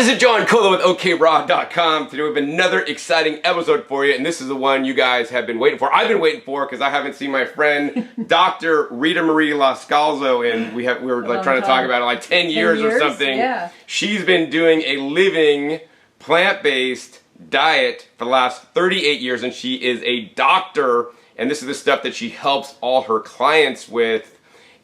This is John Colo with OKRAW.com. Today we have another exciting episode for you, and this is the one you guys have been waiting for. I've been waiting for because I haven't seen my friend Dr. Ritamarie Lascalzo, and we were like trying to talk about it like 10 years or something. Yeah. She's been doing a living plant-based diet for the last 38 years, and she is a doctor, and this is the stuff that she helps all her clients with.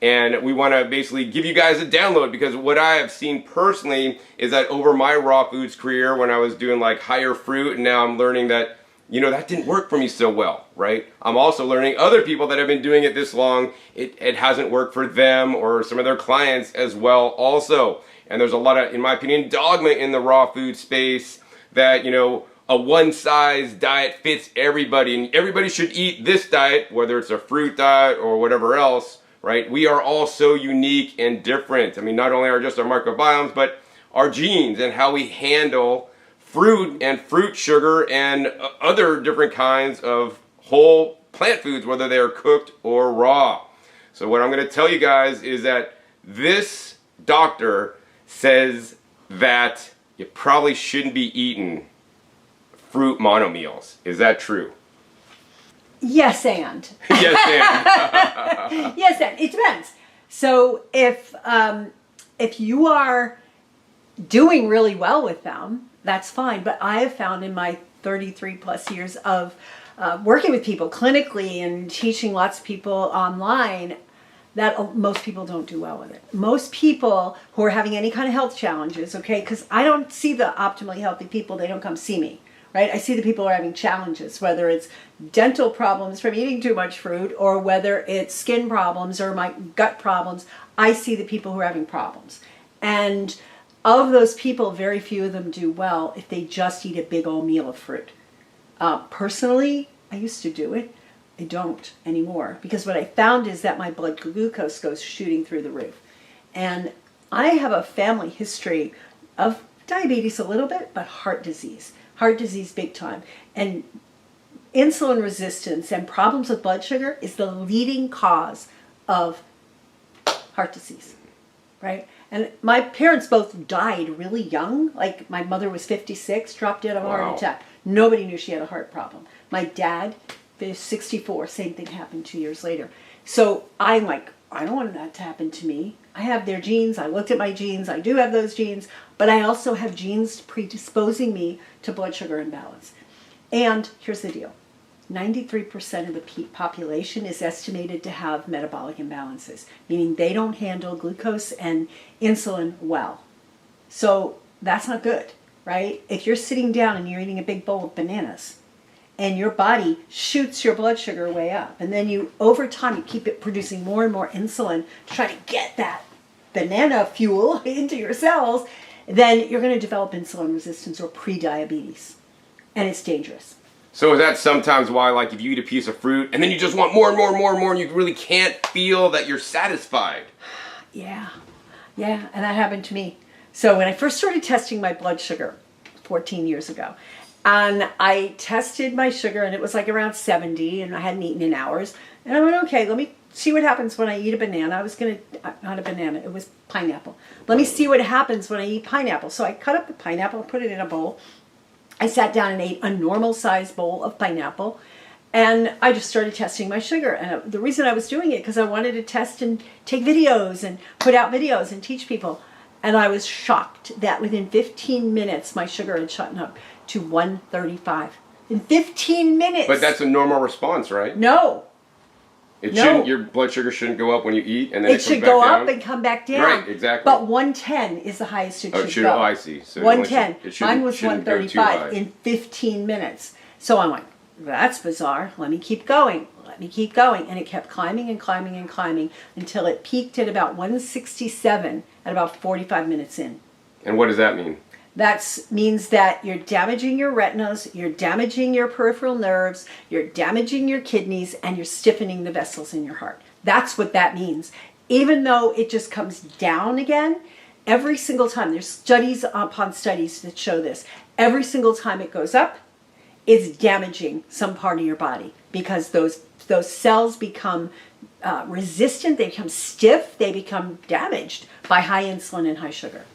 And we want to basically give you guys a download, because what I have seen personally is that over my raw foods career, when I was doing like higher fruit, and now I'm learning that, you know, that didn't work for me so well, right? I'm also learning other people that have been doing it this long, it hasn't worked for them or some of their clients as well also. And there's a lot of, in my opinion, dogma in the raw food space that, you know, a one-size diet fits everybody, and everybody should eat this diet, whether it's a fruit diet or whatever else. Right? We are all so unique and different. I mean, not only are just our microbiomes, but our genes and how we handle fruit and fruit sugar and other different kinds of whole plant foods, whether they are cooked or raw. So what I'm going to tell you guys is that this doctor says that you probably shouldn't be eating fruit monomeals. Is that true? Yes, and. Yes, and. Yes, and. It depends. So if you are doing really well with them, that's fine. But I have found in my 33 plus years of working with people clinically and teaching lots of people online that most people don't do well with it. Most people who are having any kind of health challenges, okay, because I don't see the optimally healthy people, they don't come see me. Right? I see the people who are having challenges, whether it's dental problems from eating too much fruit or whether it's skin problems or my gut problems. I see the people who are having problems. And of those people, very few of them do well if they just eat a big old meal of fruit. Personally, I used to do it. I don't anymore, because what I found is that my blood glucose goes shooting through the roof. And I have a family history of diabetes a little bit, but heart disease. Heart disease big time. And insulin resistance and problems with blood sugar is the leading cause of heart disease, right? And my parents both died really young. Like my mother was 56, dropped dead of a heart attack. Nobody knew she had a heart problem. My dad is 64, same thing happened 2 years later. So I'm like, I don't want that to happen to me. I have their genes. I looked at my genes. I do have those genes, but I also have genes predisposing me to blood sugar imbalance. And here's the deal. 93% of the population is estimated to have metabolic imbalances, meaning they don't handle glucose and insulin well. So that's not good, right? If you're sitting down and you're eating a big bowl of bananas, and your body shoots your blood sugar way up, and then you, over time, you keep it producing more and more insulin to try to get that banana fuel into your cells, then you're going to develop insulin resistance or pre-diabetes, and it's dangerous. So is that sometimes why, like, if you eat a piece of fruit and then you just want more and more and more and more, and you really can't feel that you're satisfied? Yeah, and that happened to me. So when I first started testing my blood sugar 14 years ago, and I tested my sugar, and it was like around 70, and I hadn't eaten in hours. And I went, okay, let me see what happens when I eat a banana. I was going to, not a banana, it was pineapple. Let me see what happens when I eat pineapple. So I cut up the pineapple and put it in a bowl. I sat down and ate a normal-sized bowl of pineapple, and I just started testing my sugar. And the reason I was doing it, because I wanted to test and take videos and put out videos and teach people. And I was shocked that within 15 minutes, my sugar had shot up to 135 in 15 minutes. But that's a normal response, right? No. Shouldn't, your blood sugar shouldn't go up when you eat, and then it should comes go back down? up and come back down. Right, exactly. But 110 is the highest it should go. Oh, I see. So 110. Mine was shouldn't go too 135 high. in 15 minutes. So I'm like, that's bizarre. Let me keep going. And it kept climbing and climbing and climbing until it peaked at about 167 at about 45 minutes in. And what does that mean? That means that you're damaging your retinas, you're damaging your peripheral nerves, you're damaging your kidneys, and you're stiffening the vessels in your heart. That's what that means. Even though it just comes down again, every single time, there's studies upon studies that show this, every single time it goes up, it's damaging some part of your body, because those cells become resistant, they become stiff, they become damaged by high insulin and high sugar.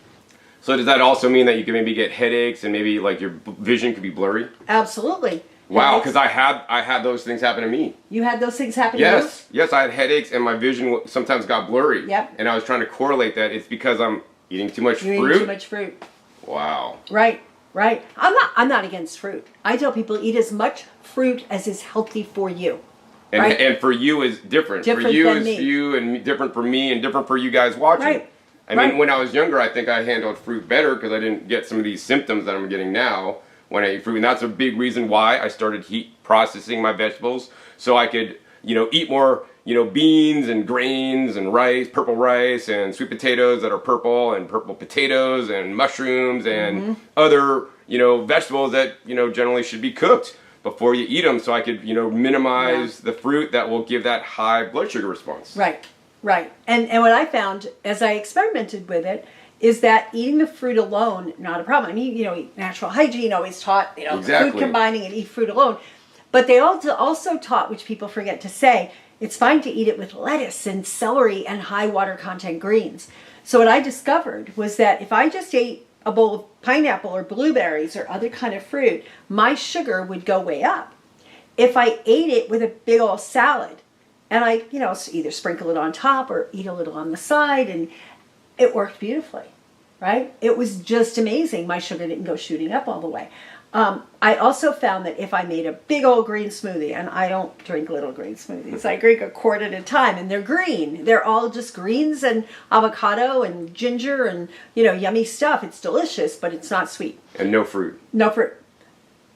So does that also mean that you can maybe get headaches and maybe like your vision could be blurry? Absolutely. Wow, because I had those things happen to me. You had those things happen to you? Yes, I had headaches and my vision sometimes got blurry. Yep. And I was trying to correlate that. It's because I'm eating too much You're fruit. eating too much fruit. Wow. Right. I'm not against fruit. I tell people eat as much fruit as is healthy for you. And, right? and for you is different. For you than is me. for you and different for me and different for you guys watching. Right. I mean, when I was younger, I think I handled fruit better because I didn't get some of these symptoms that I'm getting now when I eat fruit. And that's a big reason why I started heat processing my vegetables so I could, eat more, beans and grains and rice, purple rice and sweet potatoes that are purple and purple potatoes and mushrooms and other, vegetables that, generally should be cooked before you eat them so I could, minimize the fruit that will give that high blood sugar response. Right. And what I found as I experimented with it is that eating the fruit alone, not a problem. I mean, eat natural hygiene, always taught, Exactly. Food combining and eat fruit alone. But they also taught, which people forget to say, it's fine to eat it with lettuce and celery and high water content greens. So what I discovered was that if I just ate a bowl of pineapple or blueberries or other kind of fruit, my sugar would go way up. If I ate it with a big old salad, and I, either sprinkle it on top or eat a little on the side, and it worked beautifully, right? It was just amazing. My sugar didn't go shooting up all the way. I also found that if I made a big old green smoothie, and I don't drink little green smoothies, I drink a quart at a time, and they're green. They're all just greens and avocado and ginger and, yummy stuff. It's delicious, but it's not sweet. And no fruit. No fruit.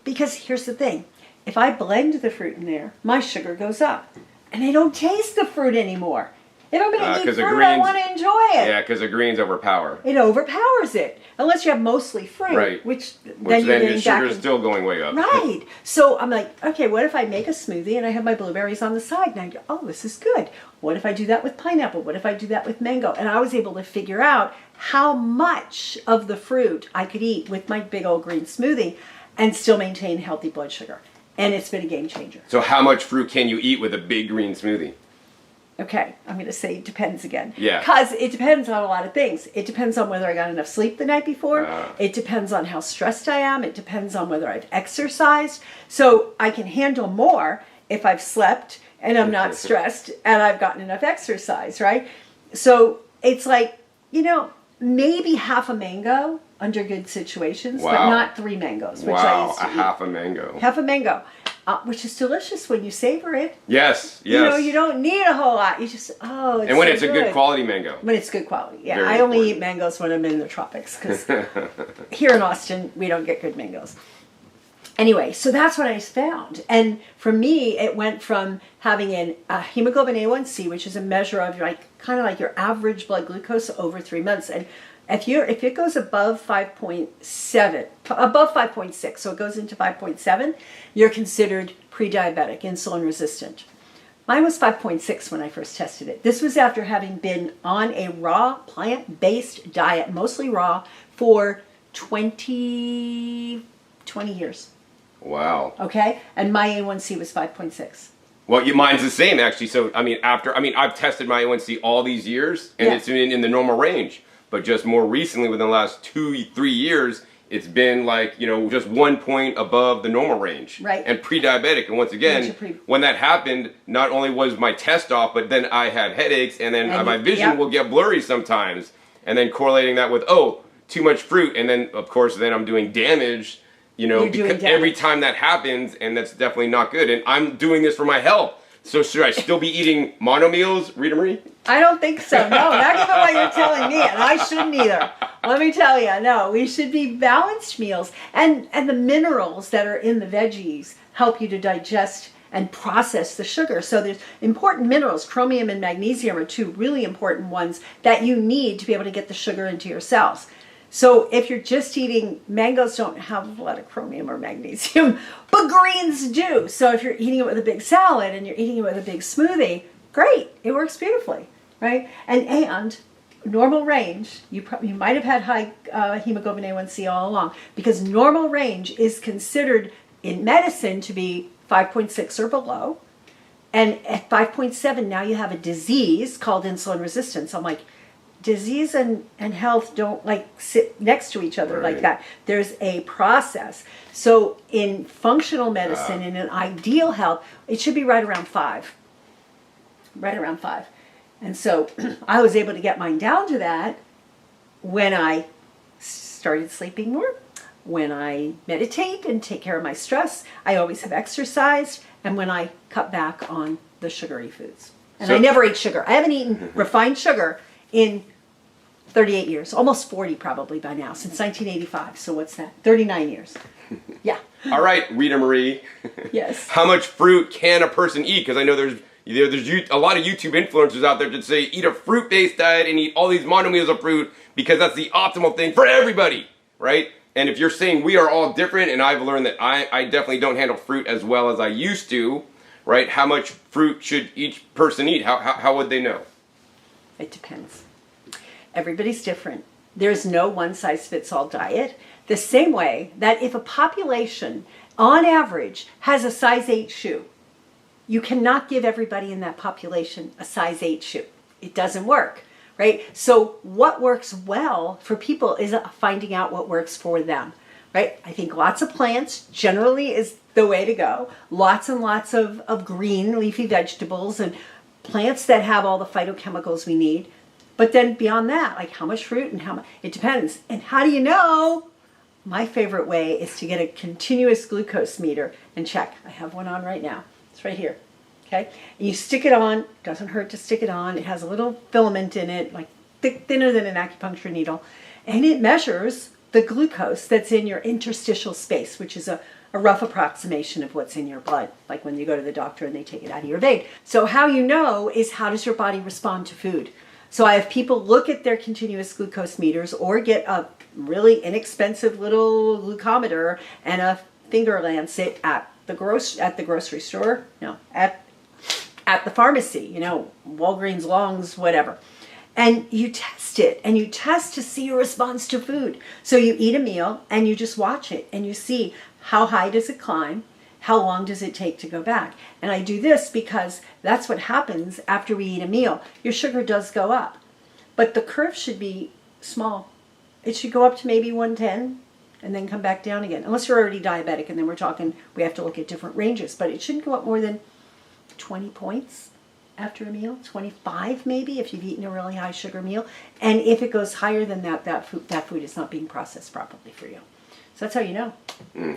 Because here's the thing. If I blend the fruit in there, my sugar goes up. And I don't taste the fruit anymore. If I'm going to eat fruit, I want to enjoy it. Yeah, because the greens overpower. It overpowers it. Unless you have mostly fruit. Right. Which then your sugar's still going way up. Right. So I'm like, okay, what if I make a smoothie and I have my blueberries on the side? And I go, oh, this is good. What if I do that with pineapple? What if I do that with mango? And I was able to figure out how much of the fruit I could eat with my big old green smoothie and still maintain healthy blood sugar. And it's been a game changer. So how much fruit can you eat with a big green smoothie? Okay, I'm going to say it depends again. Yeah. Because it depends on a lot of things. It depends on whether I got enough sleep the night before. It depends on how stressed I am. It depends on whether I've exercised. So I can handle more if I've slept and I'm not stressed and I've gotten enough exercise, right? So it's like, maybe half a mango under good situations, but not 3 mangoes, which I used to eat. Half a mango. Half a mango. Which is delicious when you savor it. Yes. You don't need a whole lot. You just, it's and when so it's a good quality mango. When it's good quality, yeah. Very I only important. eat mangoes when I'm in the tropics, because here in Austin, we don't get good mangoes. Anyway, so that's what I found. And for me, it went from having a hemoglobin A1C, which is a measure of kind of like your average blood glucose over 3 months. And if it goes above 5.7, above 5.6, so it goes into 5.7, you're considered pre-diabetic, insulin resistant. Mine was 5.6 when I first tested it. This was after having been on a raw, plant-based diet, mostly raw, for 20 years. Wow. Okay? And my A1C was 5.6. Well, mine's the same, actually. So, I've tested my A1C all these years, and it's in the normal range. But just more recently, within the last 2-3 years, it's been just 1 point above the normal range. Right. And pre-diabetic. And once again, when that happened, not only was my test off, but then I had headaches, and then my vision will get blurry sometimes. And then correlating that with, too much fruit. And then, of course, then I'm doing damage, because every time that happens, and that's definitely not good. And I'm doing this for my health. So should I still be eating mono meals, Ritamarie? I don't think so. No, not even what you're telling me, and I shouldn't either. Let me tell you, no, we should be balanced meals. And the minerals that are in the veggies help you to digest and process the sugar. So there's important minerals. Chromium and magnesium are 2 really important ones that you need to be able to get the sugar into your cells. So if you're just eating, mangoes don't have a lot of chromium or magnesium, but greens do. So if you're eating it with a big salad and you're eating it with a big smoothie, great, it works beautifully, right? And normal range, you might have had high hemoglobin A1C all along, because normal range is considered in medicine to be 5.6 or below. And at 5.7, now you have a disease called insulin resistance. I'm like, disease and health don't like sit next to each other like that. There's a process. So in functional medicine, in an ideal health, it should be right around 5. Right around 5. And so I was able to get mine down to that when I started sleeping more, when I meditate and take care of my stress. I always have exercised, and when I cut back on the sugary foods. And I never ate sugar. I haven't eaten refined sugar in 38 years, almost 40 probably by now, since 1985. So what's that? 39 years. Yeah. All right, Ritamarie. Yes. How much fruit can a person eat? Because I know there's a lot of YouTube influencers out there that say eat a fruit-based diet and eat all these monomeals of fruit because that's the optimal thing for everybody, right? And if you're saying we are all different, and I've learned that I definitely don't handle fruit as well as I used to, right? How much fruit should each person eat? How would they know? It depends. Everybody's different. There's no one-size-fits-all diet. The same way that if a population, on average, has a size 8 shoe, you cannot give everybody in that population a size 8 shoe. It doesn't work, right? So what works well for people is finding out what works for them, right? I think lots of plants generally is the way to go. Lots and lots of green leafy vegetables and plants that have all the phytochemicals we need. But then beyond that, like how much fruit and how much, it depends. And how do you know? My favorite way is to get a continuous glucose meter and check. I have one on right now. It's right here. Okay? And you stick it on. Doesn't hurt to stick it on. It has a little filament in it, like thinner than an acupuncture needle. And it measures the glucose that's in your interstitial space, which is a rough approximation of what's in your blood, like when you go to the doctor and they take it out of your vein. So how you know is how does your body respond to food? So I have people look at their continuous glucose meters or get a really inexpensive little glucometer and a finger lancet at the grocery store, no, at the pharmacy, Walgreens, Longs, whatever. And you test it, and you test to see your response to food. So you eat a meal, and you just watch it, and you see how high does it climb, how long does it take to go back. And I do this because that's what happens after we eat a meal. Your sugar does go up, but the curve should be small. It should go up to maybe 110 and then come back down again, unless you're already diabetic, and then we're talking, we have to look at different ranges, but it shouldn't go up more than 20 points after a meal, 25 maybe if you've eaten a really high sugar meal. And if it goes higher than that food is not being processed properly for you. So that's how you know.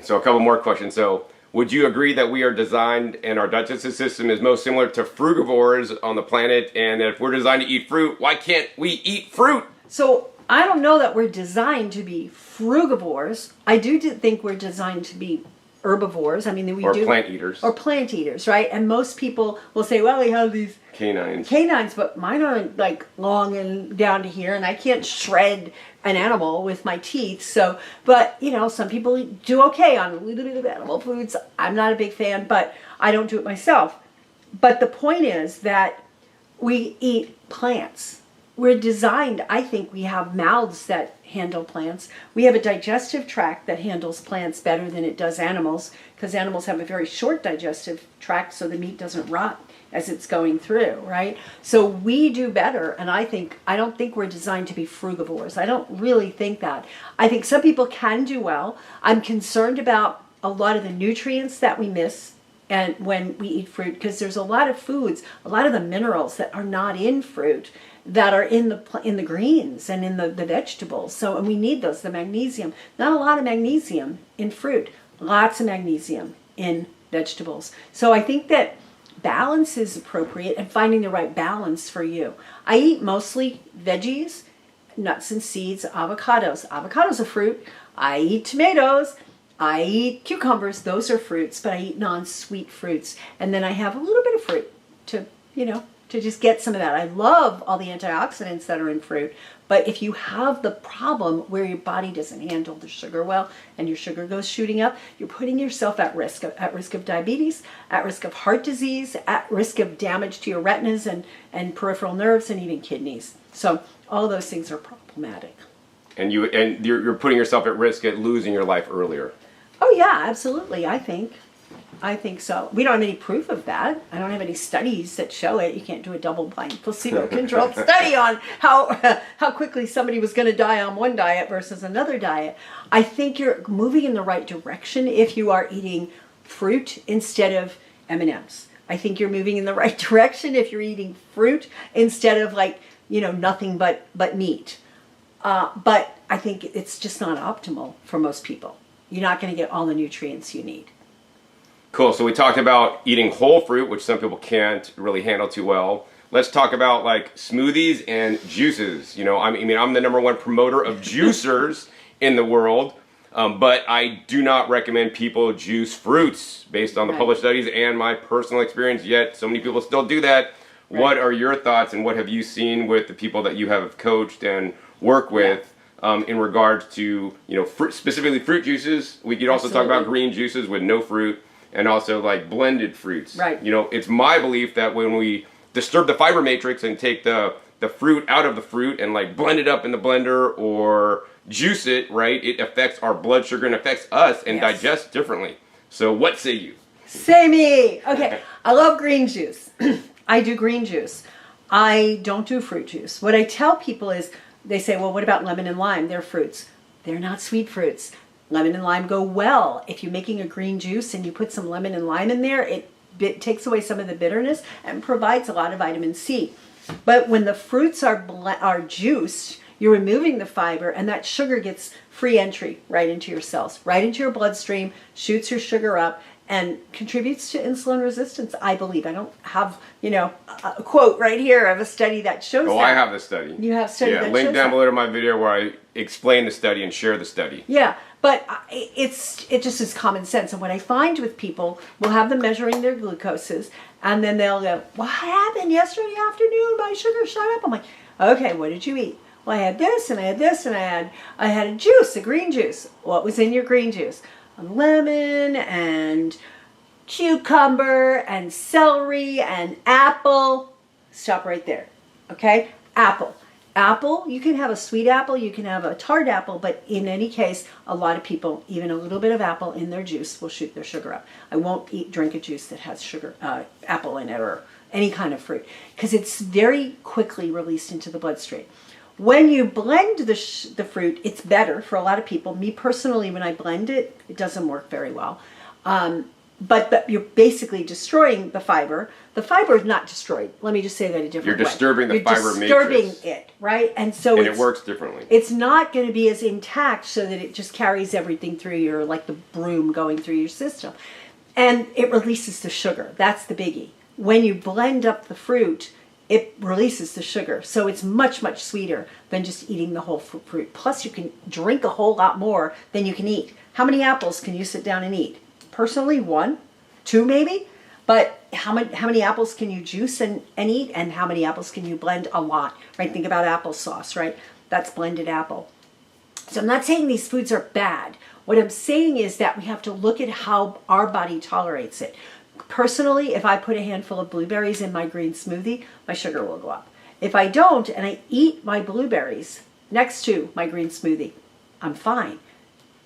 So a couple more questions. So would you agree that we are designed and our digestive system is most similar to frugivores on the planet? And if we're designed to eat fruit, why can't we eat fruit? So I don't know that we're designed to be frugivores. I do think we're designed to be herbivores. I mean, plant eaters. Or plant eaters, right? And most people will say, well, we have these canines, but mine aren't like long and down to here, and I can't shred an animal with my teeth. So, but some people do okay on a little bit of animal foods. I'm not a big fan, but I don't do it myself. But the point is that we eat plants. We're designed, I think we have mouths that handle plants. We have a digestive tract that handles plants better than it does animals, because animals have a very short digestive tract, so the meat doesn't rot as it's going through, right? So we do better, and I don't think we're designed to be frugivores. I don't really think that. I think some people can do well. I'm concerned about a lot of the nutrients that we miss and when we eat fruit, because there's a lot of foods, a lot of the minerals that are not in fruit that are in the greens and in the vegetables. So, and we need those, the magnesium. Not a lot of magnesium in fruit, lots of magnesium in vegetables. So I think that balance is appropriate and finding the right balance for you. I eat mostly veggies, nuts and seeds, avocados. Avocados are fruit. I eat tomatoes. I eat cucumbers. Those are fruits, but I eat non-sweet fruits. And then I have a little bit of fruit to just get some of that. I love all the antioxidants that are in fruit, but if you have the problem where your body doesn't handle the sugar well and your sugar goes shooting up, you're putting yourself at risk of diabetes, at risk of heart disease, at risk of damage to your retinas and peripheral nerves and even kidneys. So all those things are problematic. And you're putting yourself at risk at losing your life earlier. Oh yeah, absolutely, I think. I think so. We don't have any proof of that. I don't have any studies that show it. You can't do a double-blind placebo-controlled study on how quickly somebody was going to die on one diet versus another diet. I think you're moving in the right direction if you are eating fruit instead of M&Ms. I think you're moving in the right direction if you're eating fruit instead of nothing but meat. But I think it's just not optimal for most people. You're not going to get all the nutrients you need. Cool. So we talked about eating whole fruit, which some people can't really handle too well. Let's talk about like smoothies and juices. I'm the number one promoter of juicers in the world, but I do not recommend people juice fruits based on the published studies and my personal experience. Yet so many people still do that. Right. What are your thoughts, and what have you seen with the people that you have coached and work with in regards to specifically fruit juices? We could also talk about green juices with no fruit. And also like blended fruits. Right. It's my belief that when we disturb the fiber matrix and take the fruit out of the fruit and like blend it up in the blender or juice it, right, it affects our blood sugar and affects us and digests differently. So what say you? Say me. Okay. I love green juice. I do green juice. I don't do fruit juice. What I tell people is, they say, well, what about lemon and lime? They're fruits. They're not sweet fruits. Lemon and lime go well. If you're making a green juice and you put some lemon and lime in there, it takes away some of the bitterness and provides a lot of vitamin C. But when the fruits are juiced, you're removing the fiber, and that sugar gets free entry right into your cells, right into your bloodstream, shoots your sugar up, and contributes to insulin resistance, I believe. I don't have, a quote right here of a study that shows that. Oh, I have the study. You have a study that shows that. Link down below to my video where I explain the study and share the study. Yeah, but it just is common sense. And what I find with people, we'll have them measuring their glucoses, and then they'll go, what happened yesterday afternoon? My sugar shot up. I'm like, okay, what did you eat? Well, I had this, and I had this, and I had a juice, a green juice. What was in your green juice? A lemon and cucumber and celery and apple. Stop right there. Okay? Apple. Apple, you can have a sweet apple, you can have a tart apple, but in any case, a lot of people, even a little bit of apple in their juice will shoot their sugar up. I won't drink a juice that has apple in it or any kind of fruit, because it's very quickly released into the bloodstream. When you blend the fruit, it's better for a lot of people. Me personally, when I blend it, it doesn't work very well. But you're basically destroying the fiber. The fiber is not destroyed. Let me just say that a different way. You're disturbing the fiber matrix. You're disturbing it, right? And so it works differently. It's not going to be as intact so that it just carries everything through your, like the broom going through your system. And it releases the sugar. That's the biggie. When you blend up the fruit, it releases the sugar. So it's much, much sweeter than just eating the whole fruit. Plus, you can drink a whole lot more than you can eat. How many apples can you sit down and eat? Personally, 1, 2 maybe. But how many apples can you juice and eat? And how many apples can you blend? A lot, right? Think about applesauce, right? That's blended apple. So I'm not saying these foods are bad. What I'm saying is that we have to look at how our body tolerates it. Personally, if I put a handful of blueberries in my green smoothie, my sugar will go up. If I don't, and I eat my blueberries next to my green smoothie, I'm fine.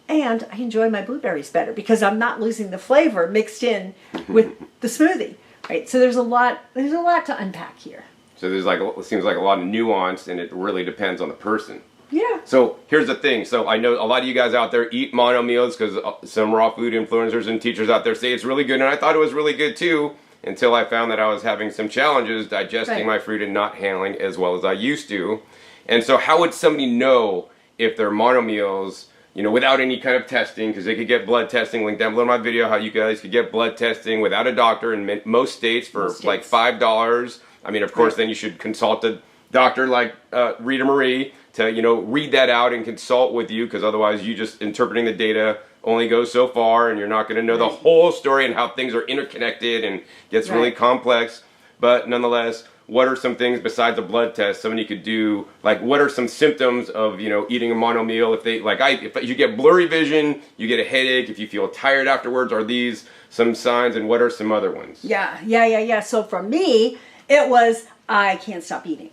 And I enjoy my blueberries better because I'm not losing the flavor mixed in with the smoothie, right? So there's a lot to unpack here. So it seems like a lot of nuance, and it really depends on the person. Yeah. So here's the thing. So I know a lot of you guys out there eat mono meals because some raw food influencers and teachers out there say it's really good, and I thought it was really good too until I found that I was having some challenges digesting my fruit and not handling as well as I used to. And so how would somebody know if they're mono meals, without any kind of testing? Because they could get blood testing. Link down below in my video how you guys could get blood testing without a doctor in most states for like $5. I mean, of course, then you should consult a doctor like Ritamarie to read that out and consult with you, because otherwise you just interpreting the data only goes so far, and you're not going to know the whole story and how things are interconnected, and gets really complex. But nonetheless, what are some things besides a blood test somebody could do? Like, what are some symptoms of eating a mono meal? If you get blurry vision, you get a headache, if you feel tired afterwards, are these some signs, and what are some other ones? Yeah. So for me, it was I can't stop eating.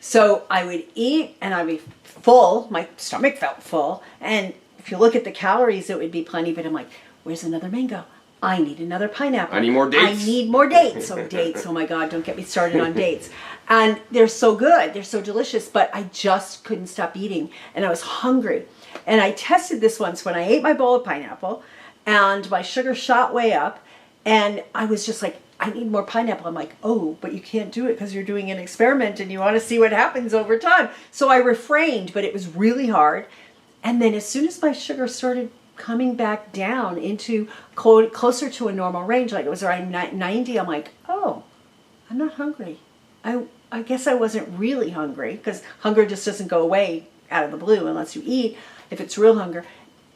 So I would eat and I'd be full. My stomach felt full. And if you look at the calories, it would be plenty. But I'm like, where's another mango? I need another pineapple. I need more dates. I need more dates. Oh, dates. Oh my God, don't get me started on dates. And they're so good. They're so delicious, but I just couldn't stop eating. And I was hungry. And I tested this once when I ate my bowl of pineapple and my sugar shot way up. And I was just like, I need more pineapple. I'm like, oh, but you can't do it because you're doing an experiment and you want to see what happens over time. So I refrained, but it was really hard. And then as soon as my sugar started coming back down into closer to a normal range, like it was around 90, I'm like, oh, I'm not hungry. I guess I wasn't really hungry, because hunger just doesn't go away out of the blue unless you eat, if it's real hunger.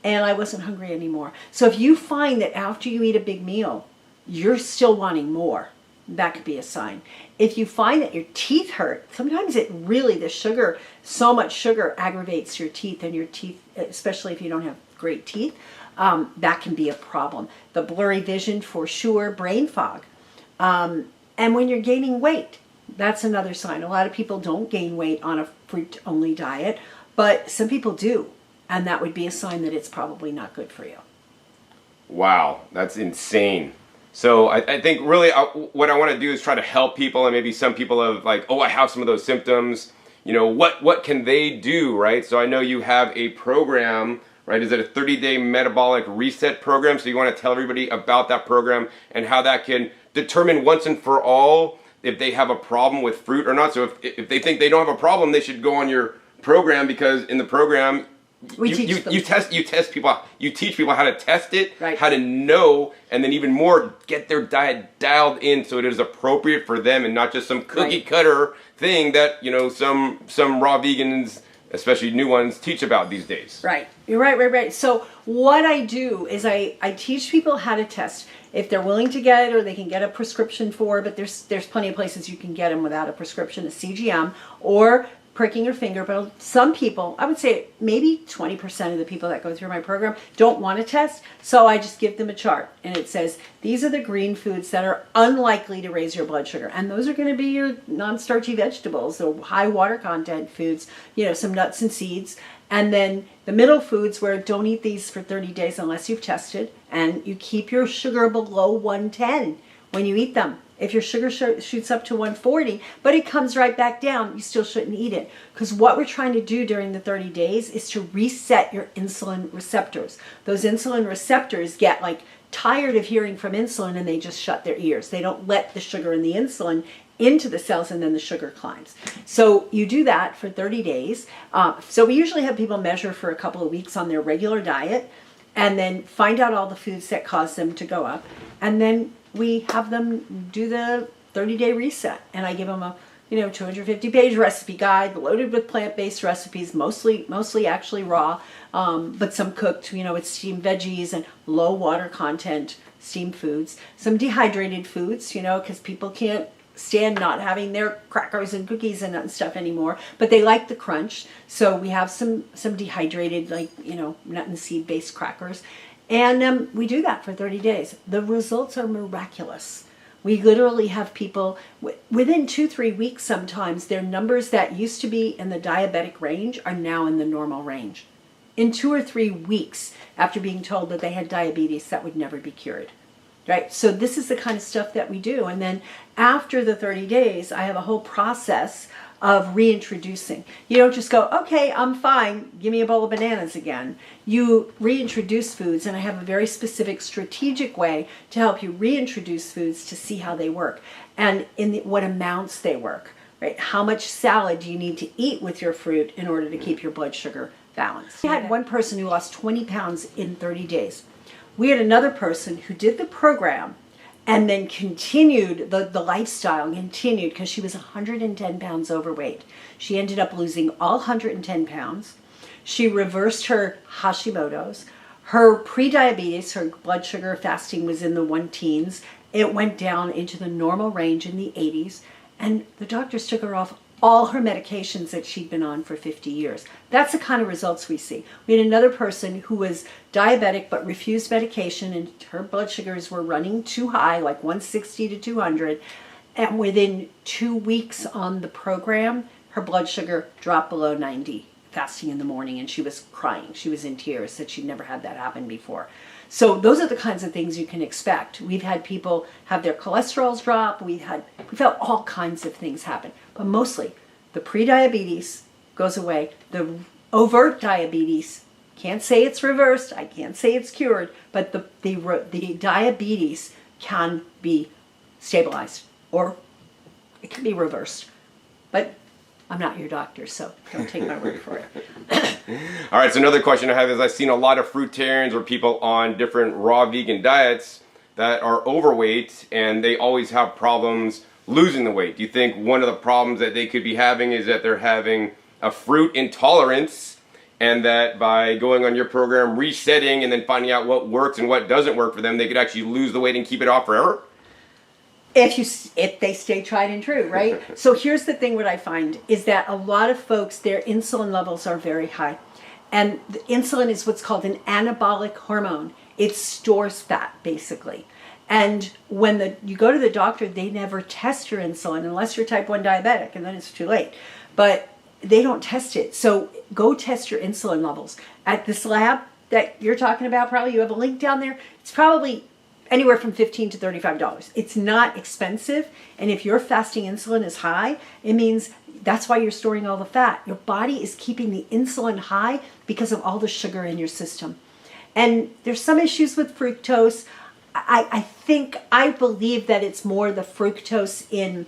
And I wasn't hungry anymore. So if you find that after you eat a big meal, you're still wanting more, that could be a sign. If you find that your teeth hurt, sometimes it really, the sugar, so much sugar aggravates your teeth, and your teeth, especially if you don't have great teeth, that can be a problem. The blurry vision for sure, brain fog. And when you're gaining weight, that's another sign. A lot of people don't gain weight on a fruit-only diet, but some people do. And that would be a sign that it's probably not good for you. Wow, that's insane. So I think really what I want to do is try to help people, and maybe some people have like, oh, I have some of those symptoms. You know, what can they do, right? So I know you have a program, right? Is it a 30-day metabolic reset program? So you want to tell everybody about that program and how that can determine once and for all if they have a problem with fruit or not. So if they think they don't have a problem, they should go on your program, because in the program, you test people. You teach people how to test it, right, how to know, and then even more, get their diet dialed in so it is appropriate for them, and not just some cookie cutter thing that, you know, some raw vegans, especially new ones, teach about these days. Right. You're right. So what I do is I teach people how to test if they're willing to get it, or they can get a prescription for, but there's plenty of places you can get them without a prescription, a CGM, or pricking your finger. But some people, I would say maybe 20% of the people that go through my program don't want to test. So I just give them a chart, and it says, these are the green foods that are unlikely to raise your blood sugar. And those are going to be your non-starchy vegetables, the high water content foods, you know, some nuts and seeds. And then the middle foods, where don't eat these for 30 days unless you've tested, and you keep your sugar below 110 when you eat them. If your sugar shoots up to 140, but it comes right back down, you still shouldn't eat it. Because what we're trying to do during the 30 days is to reset your insulin receptors. Those insulin receptors get like tired of hearing from insulin, and they just shut their ears. They don't let the sugar and the insulin into the cells, and then the sugar climbs. So you do that for 30 days. So we usually have people measure for a couple of weeks on their regular diet, and then find out all the foods that cause them to go up. And then we have them do the 30-day reset. And I give them a 250-page recipe guide loaded with plant-based recipes, mostly actually raw, but some cooked, with steamed veggies and low water content steamed foods. Some dehydrated foods, because people can't stand not having their crackers and cookies and stuff anymore, but they like the crunch. So we have some dehydrated, nut and seed based crackers. And we do that for 30 days. The results are miraculous. We literally have people within 2-3 weeks, sometimes their numbers that used to be in the diabetic range are now in the normal range. In 2 or 3 weeks after being told that they had diabetes that would never be cured. Right? So this is the kind of stuff that we do. And then after the 30 days, I have a whole process of reintroducing. You don't just go, okay, I'm fine, give me a bowl of bananas again. You reintroduce foods, and I have a very specific strategic way to help you reintroduce foods to see how they work, and what amounts they work, right? How much salad do you need to eat with your fruit in order to keep your blood sugar balanced? I had one person who lost 20 pounds in 30 days. We had another person who did the program and then continued the lifestyle, because she was 110 pounds overweight. She ended up losing all 110 pounds. She reversed her Hashimoto's. Her pre-diabetes, her blood sugar fasting was in the 110s. It went down into the normal range in the 80s. And the doctors took her off all her medications that she'd been on for 50 years. That's the kind of results we see. We had another person who was diabetic but refused medication, and her blood sugars were running too high, like 160 to 200. And within 2 weeks on the program, her blood sugar dropped below 90, fasting in the morning, and she was crying. She was in tears, said she'd never had that happen before. So those are the kinds of things you can expect. We've had people have their cholesterols drop. We've had all kinds of things happen. But mostly the pre-diabetes goes away. The overt diabetes, can't say it's reversed. I can't say it's cured. But the diabetes can be stabilized or it can be reversed. But I'm not your doctor, so don't take my word for it. All right, so another question I have is I've seen a lot of fruitarians or people on different raw vegan diets that are overweight and they always have problems losing the weight. Do you think one of the problems that they could be having is that they're having a fruit intolerance and that by going on your program, resetting and then finding out what works and what doesn't work for them, they could actually lose the weight and keep it off forever? If they stay tried and true, right? So here's the thing, what I find is that a lot of folks, their insulin levels are very high. And the insulin is what's called an anabolic hormone. It stores fat, basically. And when you go to the doctor, they never test your insulin unless you're type 1 diabetic, and then it's too late. But they don't test it. So go test your insulin levels. At this lab that you're talking about, probably you have a link down there. It's probably anywhere from $15 to $35. It's not expensive. And if your fasting insulin is high, it means that's why you're storing all the fat. Your body is keeping the insulin high because of all the sugar in your system. And there's some issues with fructose. I believe that it's more the fructose in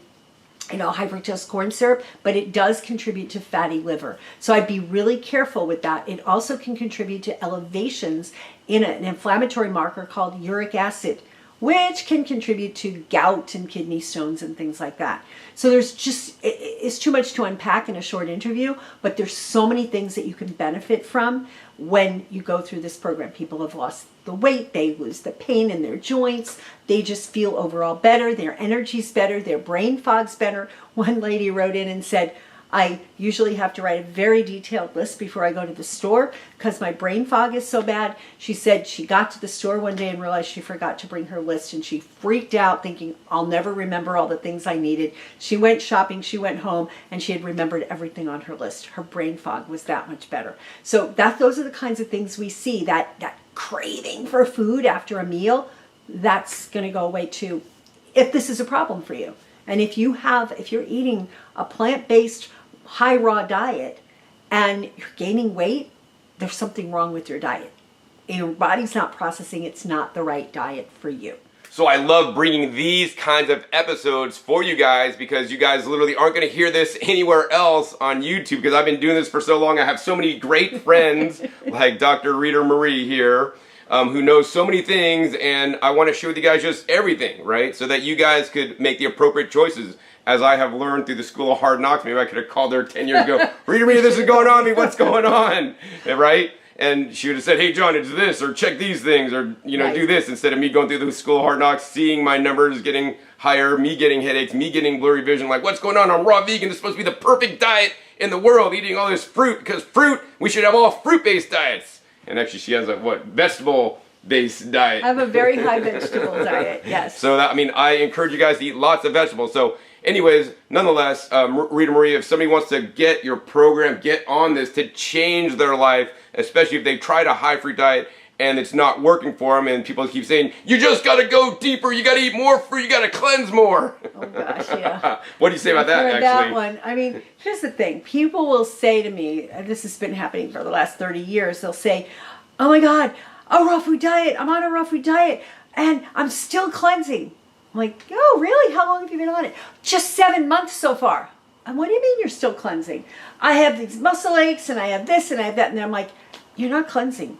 high fructose corn syrup, but it does contribute to fatty liver. So I'd be really careful with that. It also can contribute to elevations in an inflammatory marker called uric acid, which can contribute to gout and kidney stones and things like that. So it's too much to unpack in a short interview, but there's so many things that you can benefit from when you go through this program. People have lost the weight, they lose the pain in their joints, they just feel overall better, their energy's better, their brain fog's better. One lady wrote in and said, I usually have to write a very detailed list before I go to the store because my brain fog is so bad. She said she got to the store one day and realized she forgot to bring her list and she freaked out thinking, I'll never remember all the things I needed. She went shopping, she went home, and she had remembered everything on her list. Her brain fog was that much better. So those are the kinds of things we see, that craving for food after a meal, that's going to go away too, if this is a problem for you. And if you're eating a plant-based high raw diet and you're gaining weight, there's something wrong with your diet. Your body's not processing, it's not the right diet for you. So I love bringing these kinds of episodes for you guys because you guys literally aren't going to hear this anywhere else on YouTube because I've been doing this for so long. I have so many great friends like Dr. Ritamarie here who knows so many things, and I want to share with you guys just everything, right? So that you guys could make the appropriate choices. As I have learned through the School of Hard Knocks, maybe I could have called her 10 years ago, Rita, this is going on, what's going on, right? And she would have said, hey, John, it's this, or check these things, or, right, do this, instead of me going through the School of Hard Knocks, seeing my numbers getting higher, me getting headaches, me getting blurry vision, like, what's going on? I'm raw vegan, this is supposed to be the perfect diet in the world, eating all this fruit, because fruit, we should have all fruit-based diets. And actually, she has a, vegetable-based diet. I have a very high vegetable diet, yes. So, I encourage you guys to eat lots of vegetables. So, anyways, nonetheless, Ritamarie, if somebody wants to get your program, get on this to change their life, especially if they've tried a high-fruit diet and it's not working for them, and people keep saying, you just got to go deeper, you got to eat more fruit, you got to cleanse more. Oh, gosh, yeah. What do you say about that, actually? That one. Here's the thing. People will say to me, and this has been happening for the last 30 years, they'll say, oh, my God, a raw food diet. I'm on a raw food diet, and I'm still cleansing. I'm like, oh, really? How long have you been on it? Just 7 months so far. And what do you mean you're still cleansing? I have these muscle aches, and I have this, and I have that. And I'm like, you're not cleansing.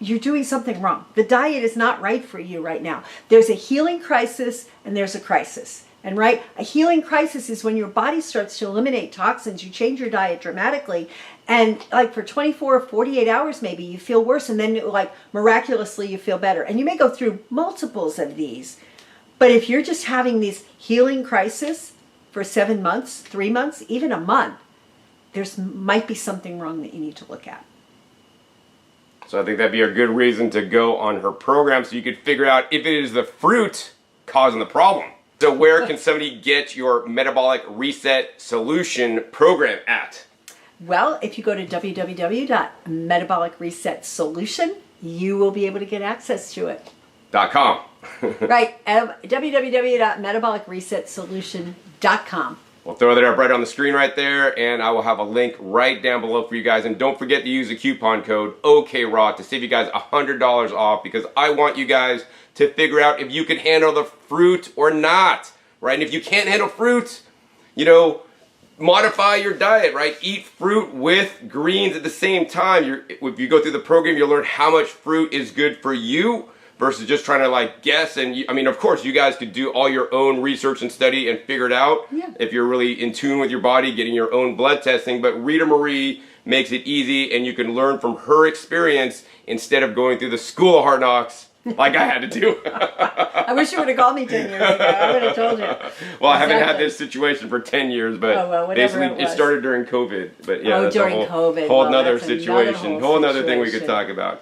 You're doing something wrong. The diet is not right for you right now. There's a healing crisis, and there's a crisis. And right, a healing crisis is when your body starts to eliminate toxins. You change your diet dramatically, and like for 24 or 48 hours maybe, you feel worse, and then like miraculously you feel better. And you may go through multiples of these. But if you're just having these healing crises for 7 months, 3 months, even a month, might be something wrong that you need to look at. So I think that'd be a good reason to go on her program so you could figure out if it is the fruit causing the problem. So where can somebody get your Metabolic Reset Solution program at? Well, if you go to www.metabolicresetsolution, you will be able to get access to it. .com. Right, www.metabolicresetsolution.com. We'll throw that up right on the screen right there, and I will have a link right down below for you guys. And don't forget to use the coupon code OKRAW to save you guys $100 off, because I want you guys to figure out if you can handle the fruit or not, right? And if you can't handle fruit, you know, modify your diet, right? Eat fruit with greens at the same time. If you go through the program, you'll learn how much fruit is good for you versus just trying to like guess. And I mean, of course, you guys could do all your own research and study and figure it out if you're really in tune with your body, getting your own blood testing. But Ritamarie makes it easy, and you can learn from her experience instead of going through the school of hard knocks like I had to do. I wish you would have called me 10 years ago. I would have told you. Well, I haven't had this situation for 10 years, but basically it started during COVID. But yeah, that's during a COVID. whole another situation. Whole another thing we could talk about.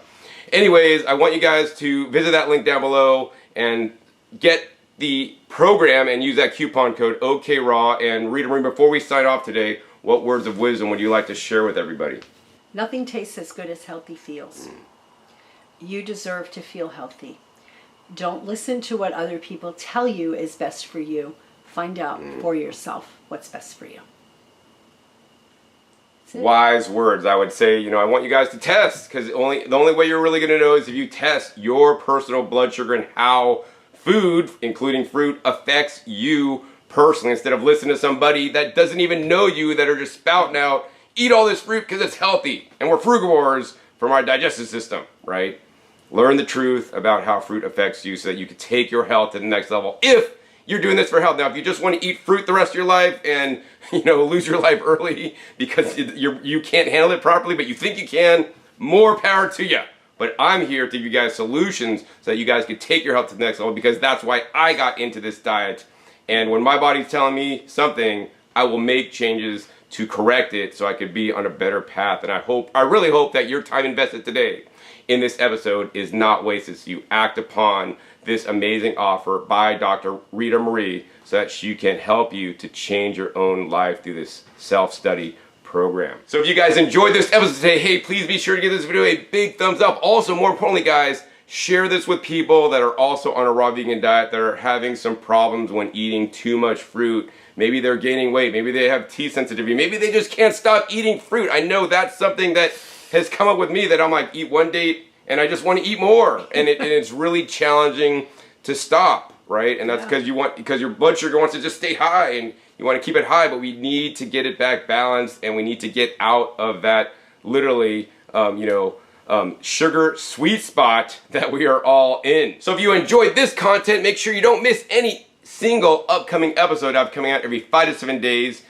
Anyways, I want you guys to visit that link down below and get the program and use that coupon code OKRAW. And Ritamarie, before we sign off today, what words of wisdom would you like to share with everybody? Nothing tastes as good as healthy feels. You deserve to feel healthy. Don't listen to what other people tell you is best for you. Find out for yourself what's best for you. Wise words. I would say, you know, I want you guys to test, because the only way you're really going to know is if you test your personal blood sugar and how food, including fruit, affects you personally, instead of listening to somebody that doesn't even know you, that are just spouting out, eat all this fruit because it's healthy, and we're frugivores from our digestive system, right? Learn the truth about how fruit affects you so that you can take your health to the next level if you're doing this for health. Now, if you just want to eat fruit the rest of your life and, you know, lose your life early because you can't handle it properly, but you think you can, more power to you. But I'm here to give you guys solutions so that you guys can take your health to the next level, because that's why I got into this diet. And when my body's telling me something, I will make changes to correct it so I could be on a better path. And I really hope that your time invested today in this episode is not wasted, so you act upon this amazing offer by Dr. Ritamarie so that she can help you to change your own life through this self-study program. So if you guys enjoyed this episode today, hey, please be sure to give this video a big thumbs up. Also, more importantly, guys, share this with people that are also on a raw vegan diet that are having some problems when eating too much fruit. Maybe they're gaining weight, maybe they have tea sensitivity, maybe they just can't stop eating fruit. I know that's something that has come up with me, that I'm like, eat one date and I just want to eat more, and it's really challenging to stop, right? And that's because your blood sugar wants to just stay high, and you want to keep it high, but we need to get it back balanced, and we need to get out of that literally, sugar sweet spot that we are all in. So if you enjoyed this content, make sure you don't miss any single upcoming episode I have coming out every 5 to 7 days.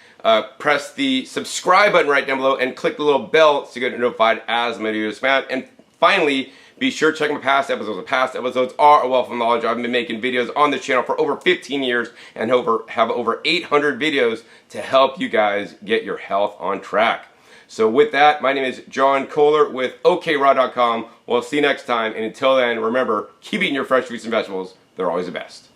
Press the subscribe button right down below and click the little bell to get notified as my videos come out. And finally, be sure to check my past episodes. The past episodes are a wealth of knowledge. I've been making videos on this channel for over 15 years and have over 800 videos to help you guys get your health on track. So with that, my name is John Kohler with OKRAW.com. We'll see you next time. And until then, remember, keep eating your fresh fruits and vegetables. They're always the best.